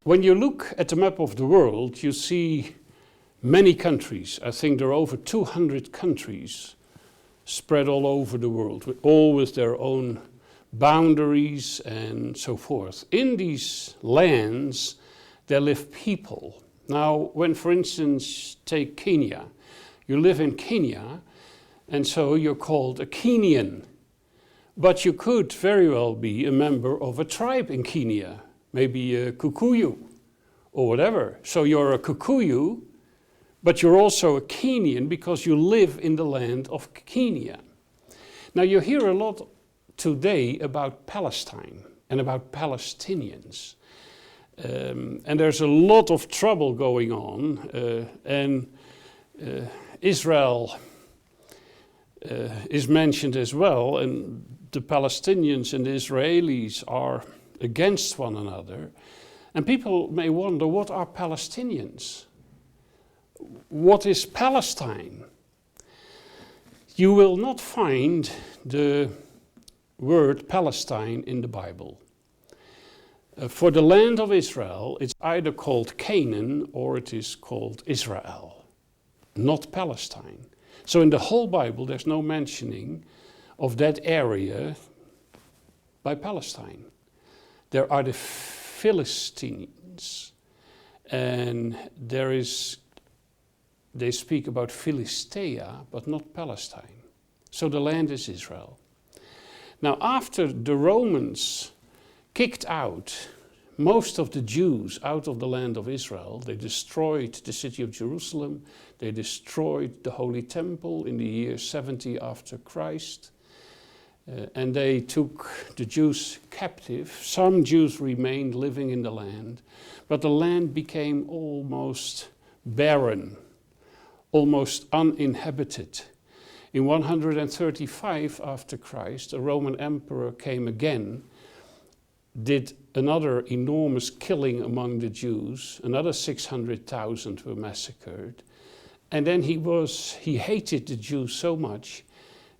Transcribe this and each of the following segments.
When you look at the map of the world, you see many countries. I think there are over 200 countries spread all over the world, all with their own boundaries and so forth. In these lands, there live people. Now, when, for instance, take Kenya, you live in Kenya, and so you're called a Kenyan. But you could very well be a member of a tribe in Kenya, maybe a Kikuyu or whatever. So you're a Kikuyu, but you're also a Kenyan because you live in the land of Kenya. Now you hear a lot today about Palestine and about Palestinians. And there's a lot of trouble going on. Israel is mentioned as well, and the Palestinians and the Israelis are against one another. And people may wonder, what are Palestinians? What is Palestine? You will not find the word Palestine in the Bible. For the land of Israel, it's either called Canaan or it is called Israel, not Palestine. So in the whole Bible, there's no mentioning of that area by Palestine. There are the Philistines, and they speak about Philistia, but not Palestine. So the land is Israel. Now, after the Romans kicked out most of the Jews out of the land of Israel, they destroyed the city of Jerusalem, they destroyed the Holy Temple in the year 70 after Christ, and they took the Jews captive. Some Jews remained living in the land, but the land became almost barren, almost uninhabited. In 135 after Christ, a Roman emperor came again, did another enormous killing among the Jews. Another 600,000 were massacred. And then he hated the Jews so much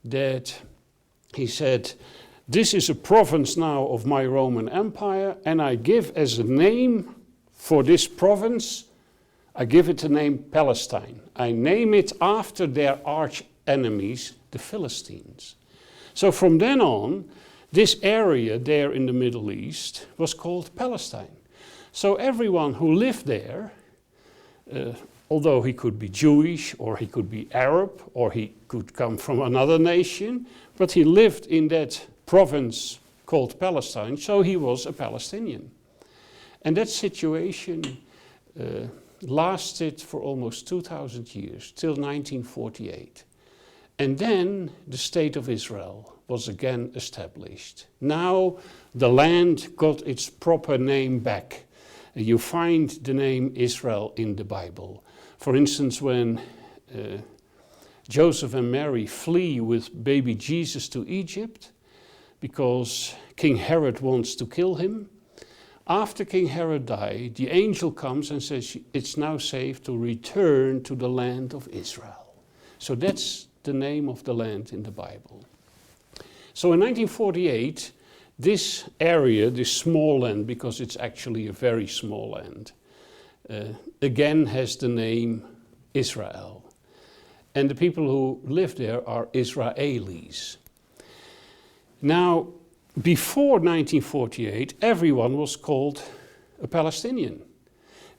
that he said, "This is a province now of my Roman Empire, and I give as a name for this province, I give it the name Palestine. I name it after their arch enemies, the Philistines." So from then on, this area there in the Middle East was called Palestine. So everyone who lived there, although he could be Jewish or he could be Arab or he could come from another nation, but he lived in that province called Palestine, so he was a Palestinian. And that situation lasted for almost 2,000 years, till 1948. And then the state of Israel was again established. Now the land got its proper name back. You find the name Israel in the Bible. For instance, when Joseph and Mary flee with baby Jesus to Egypt because King Herod wants to kill him, after King Herod died, the angel comes and says it's now safe to return to the land of Israel. So that's the name of the land in the Bible. So in 1948, this area, this small land, because it's actually a very small land, again has the name Israel. And the people who live there are Israelis. Now, before 1948, everyone was called a Palestinian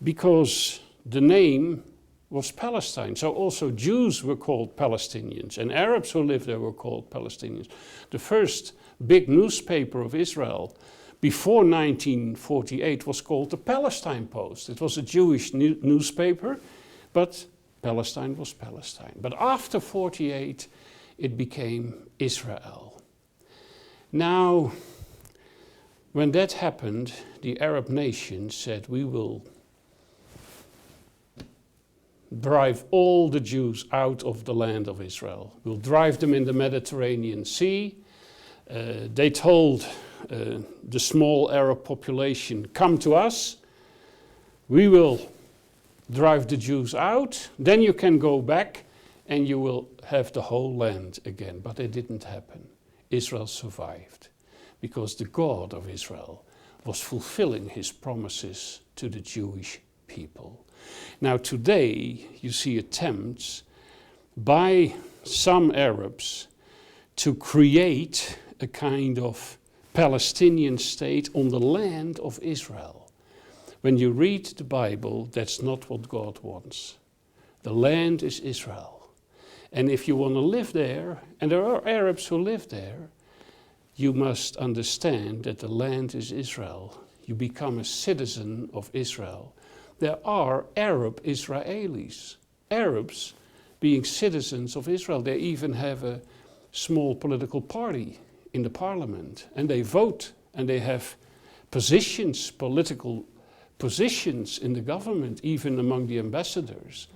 because the name was Palestine. So also Jews were called Palestinians, and Arabs who lived there were called Palestinians. The first big newspaper of Israel before 1948 was called the Palestine Post. It was a Jewish newspaper, but Palestine was Palestine. But after 48, it became Israel. Now, when that happened, the Arab nations said, we will drive all the Jews out of the land of Israel. We'll drive them in the Mediterranean Sea. They told the small Arab population, come to us. We will drive the Jews out. Then you can go back and you will have the whole land again. But it didn't happen. Israel survived because the God of Israel was fulfilling his promises to the Jewish people. Now today you see attempts by some Arabs to create a kind of Palestinian state on the land of Israel. When you read the Bible, that's not what God wants. The land is Israel. And if you want to live there, and there are Arabs who live there, you must understand that the land is Israel. You become a citizen of Israel. There are Arab Israelis, Arabs being citizens of Israel. They even have a small political party in the parliament, and they vote, and they have positions, political positions in the government, even among the ambassadors.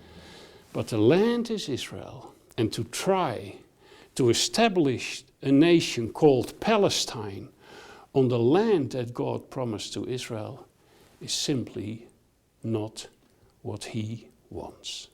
But the land is Israel, and to try to establish a nation called Palestine on the land that God promised to Israel is simply not what he wants.